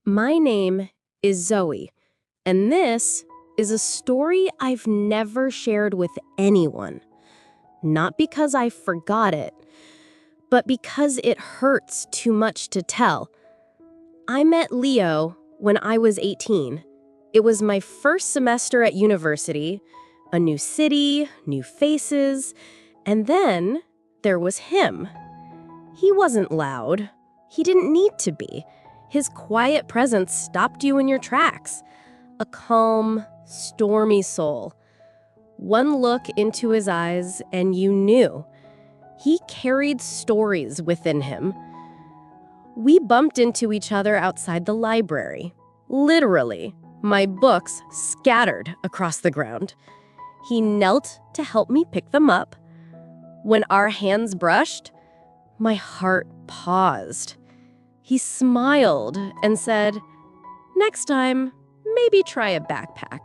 My name is Zoe, and this is a story I've never shared with anyone. Not because I forgot it, but because it hurts too much to tell. I met Leo when I was 18. It was my first semester at university, a new city, new faces, and then there was him. He wasn't loud. He didn't need to be. His quiet presence stopped you in your tracks. A calm, stormy soul. One look into his eyes and you knew. He carried stories within him. We bumped into each other outside the library. Literally, my books scattered across the ground. He knelt to help me pick them up. When our hands brushed, my heart paused. He smiled and said, "Next time, maybe try a backpack."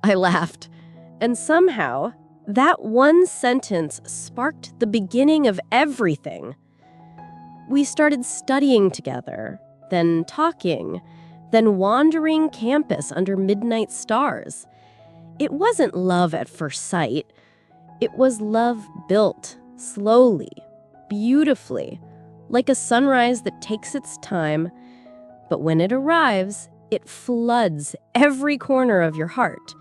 I laughed, and somehow, that one sentence sparked the beginning of everything. We started studying together, then talking, then wandering campus under midnight stars. It wasn't love at first sight. It was love built slowly, beautifully, like a sunrise that takes its time, but when it arrives, it floods every corner of your heart.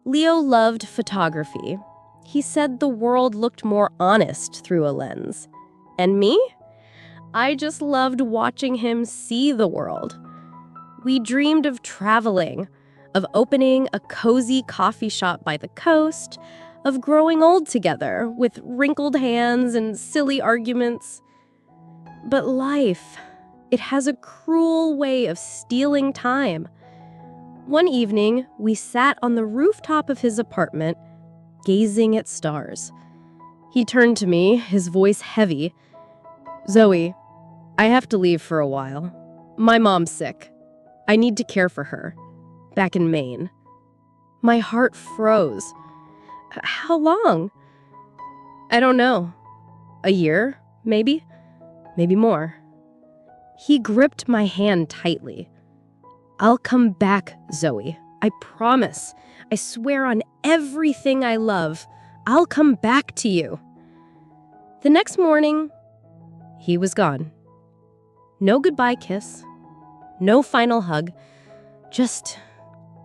Leo loved photography. He said the world looked more honest through a lens. And me? I just loved watching him see the world. We dreamed of traveling, of opening a cozy coffee shop by the coast, of growing old together with wrinkled hands and silly arguments. But life, it has a cruel way of stealing time. One evening, we sat on the rooftop of his apartment, gazing at stars. He turned to me, his voice heavy. "Zoe, I have to leave for a while. My mom's sick. I need to care for her. Back in Maine." My heart froze. "How long?" "I don't know. A year, maybe? Maybe more." He gripped my hand tightly. "I'll come back, Zoe. I promise. I swear on everything I love. I'll come back to you." The next morning, he was gone. No goodbye kiss. No final hug. Just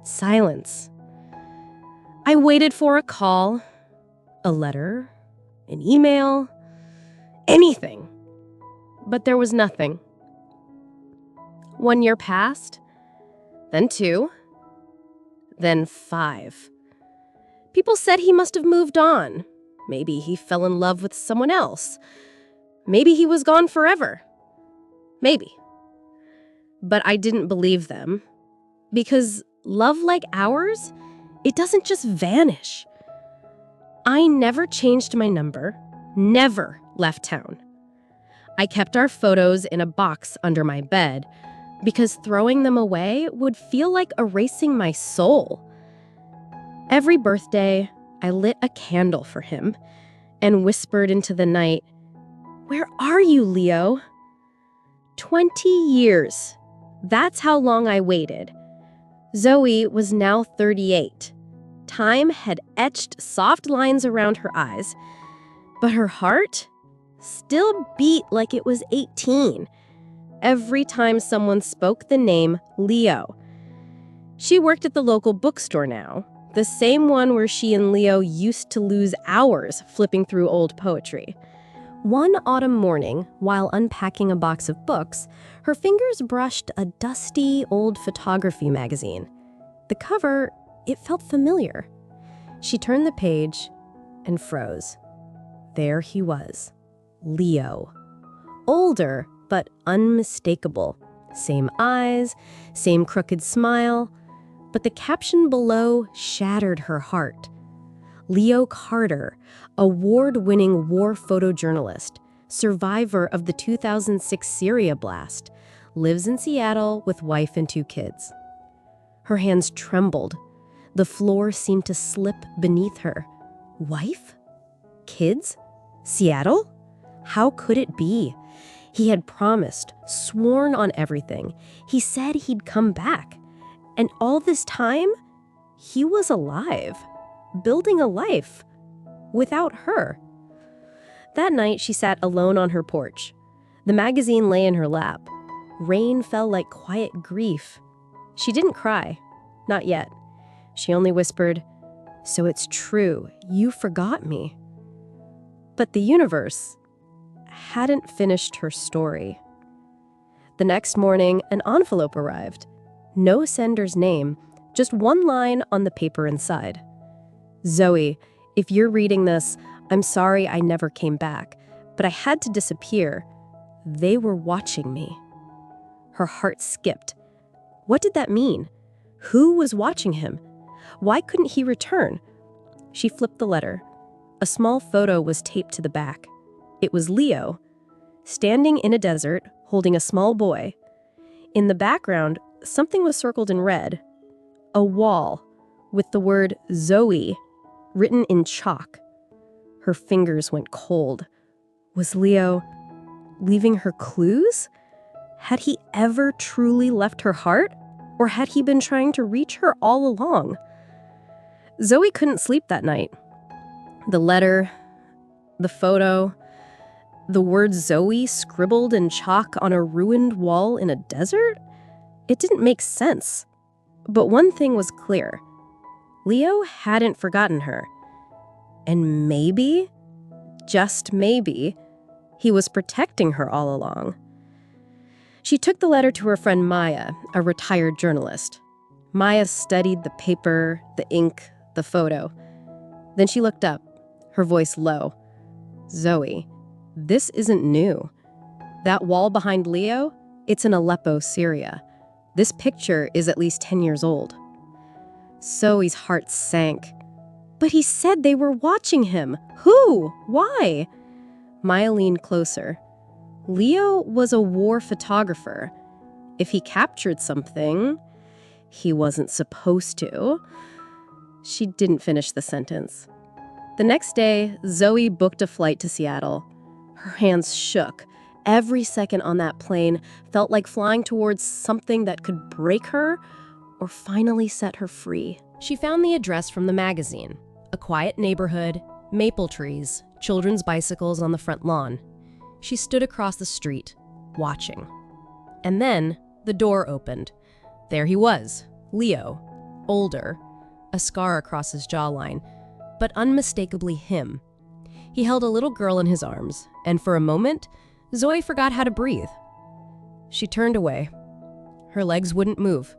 silence. I waited for a call, a letter, an email, anything. But there was nothing. 1 year passed, then 2, then 5. People said he must have moved on. Maybe he fell in love with someone else. Maybe he was gone forever. Maybe. But I didn't believe them. Because love like ours, it doesn't just vanish. I never changed my number, never left town. I kept our photos in a box under my bed because throwing them away would feel like erasing my soul. Every birthday, I lit a candle for him and whispered into the night, "Where are you, Leo?" 20 years. That's how long I waited. Zoe was now 38. Time had etched soft lines around her eyes, but her heart still beat like it was 18 every time someone spoke the name Leo. She worked at the local bookstore now, the same one where she and Leo used to lose hours flipping through old poetry. One autumn morning, while unpacking a box of books, her fingers brushed a dusty old photography magazine. The cover, it felt familiar. She turned the page and froze. There he was. Leo. Older, but unmistakable. Same eyes, same crooked smile. But the caption below shattered her heart. Leo Carter, award-winning war photojournalist, survivor of the 2006 Syria blast, lives in Seattle with wife and 2 kids. Her hands trembled. The floor seemed to slip beneath her. Wife? Kids? Seattle? How could it be? He had promised, sworn on everything. He said he'd come back. And all this time, he was alive, building a life, without her. That night, she sat alone on her porch. The magazine lay in her lap. Rain fell like quiet grief. She didn't cry. Not yet. She only whispered, "So it's true, you forgot me." But the universe hadn't finished her story. The next morning, an envelope arrived. No sender's name, just one line on the paper inside. "Zoe, if you're reading this, I'm sorry I never came back, but I had to disappear. They were watching me." Her heart skipped. What did that mean? Who was watching him? Why couldn't he return? She flipped the letter. A small photo was taped to the back. It was Leo, standing in a desert, holding a small boy. In the background, something was circled in red. A wall with the word Zoe written in chalk. Her fingers went cold. Was Leo leaving her clues? Had he ever truly left her heart? Or had he been trying to reach her all along? Zoe couldn't sleep that night. The letter, the photo, the word Zoe scribbled in chalk on a ruined wall in a desert? It didn't make sense. But one thing was clear. Leo hadn't forgotten her. And maybe, just maybe, he was protecting her all along. She took the letter to her friend Maya, a retired journalist. Maya studied the paper, the ink, the photo. Then she looked up, her voice low. "Zoe, this isn't new. That wall behind Leo, it's in Aleppo, Syria. This picture is at least 10 years old." Zoe's heart sank. But he said they were watching him. Who? Why? Maya leaned closer. Leo was a war photographer. If he captured something, he wasn't supposed to. She didn't finish the sentence. The next day, Zoe booked a flight to Seattle. Her hands shook. Every second on that plane felt like flying towards something that could break her or finally set her free. She found the address from the magazine. A quiet neighborhood, maple trees, children's bicycles on the front lawn. She stood across the street, watching. And then the door opened. There he was, Leo, older, a scar across his jawline, but unmistakably him. He held a little girl in his arms, and for a moment, Zoe forgot how to breathe. She turned away. Her legs wouldn't move.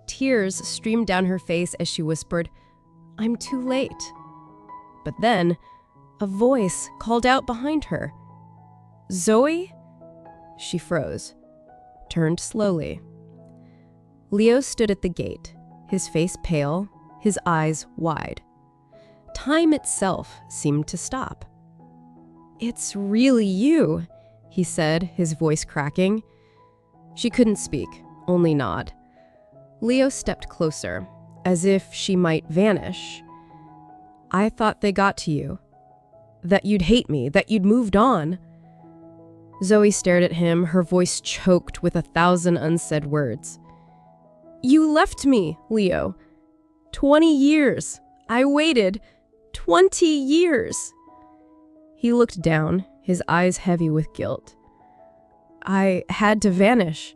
Tears streamed down her face as she whispered, "I'm too late." But then, a voice called out behind her. "Zoe?" She froze, turned slowly. Leo stood at the gate, his face pale, his eyes wide. Time itself seemed to stop. "It's really you," he said, his voice cracking. She couldn't speak, only nod. Leo stepped closer, as if she might vanish. "I thought they got to you. That you'd hate me, that you'd moved on." Zoe stared at him, her voice choked with 1,000 unsaid words. "You left me, Leo. 20 years. I waited 20 years." He looked down, his eyes heavy with guilt. "I had to vanish.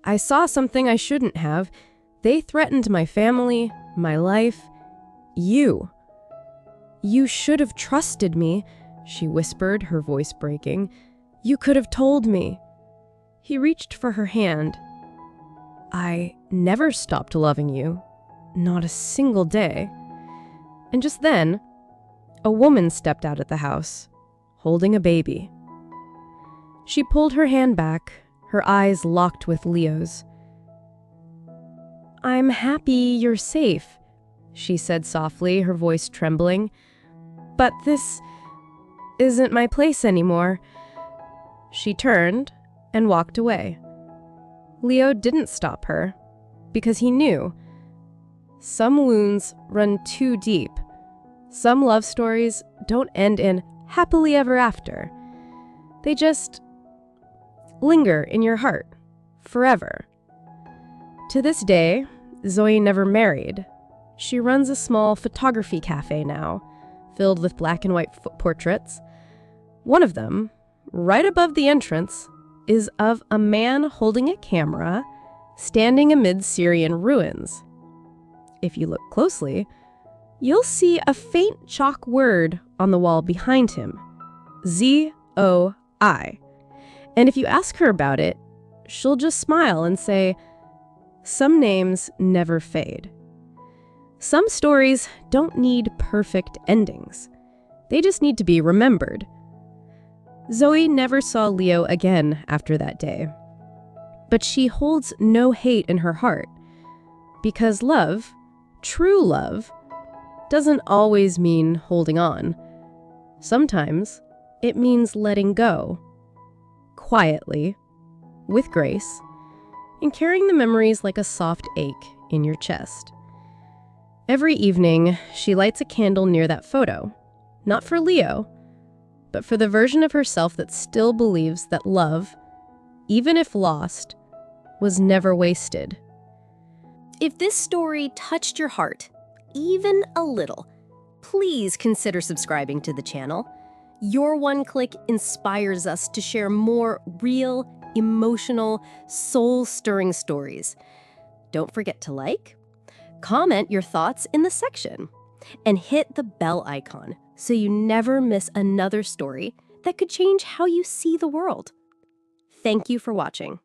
I saw something I shouldn't have. They threatened my family, my life. You. You should have trusted me," she whispered, her voice breaking. "You could have told me." He reached for her hand. "I never stopped loving you. Not a single day." And just then, a woman stepped out at the house, holding a baby. She pulled her hand back, her eyes locked with Leo's. "I'm happy you're safe," she said softly, her voice trembling. "But this isn't my place anymore." She turned and walked away. Leo didn't stop her, because he knew. Some wounds run too deep. Some love stories don't end in happily ever after. They just linger in your heart forever. To this day, Zoe never married. She runs a small photography cafe now, filled with black and white portraits. One of them, right above the entrance, is of a man holding a camera, standing amid Syrian ruins. If you look closely, you'll see a faint chalk word on the wall behind him, Z-O-I. And if you ask her about it, she'll just smile and say, "Some names never fade." Some stories don't need perfect endings. They just need to be remembered. Zoe never saw Leo again after that day. But she holds no hate in her heart. Because love, true love, doesn't always mean holding on. Sometimes it means letting go. Quietly, with grace, and carrying the memories like a soft ache in your chest. Every evening, she lights a candle near that photo, not for Leo, but for the version of herself that still believes that love, even if lost, was never wasted. If this story touched your heart, even a little, please consider subscribing to the channel. Your one click inspires us to share more real, emotional, soul-stirring stories. Don't forget to like, comment your thoughts in the section, and hit the bell icon so you never miss another story that could change how you see the world. Thank you for watching.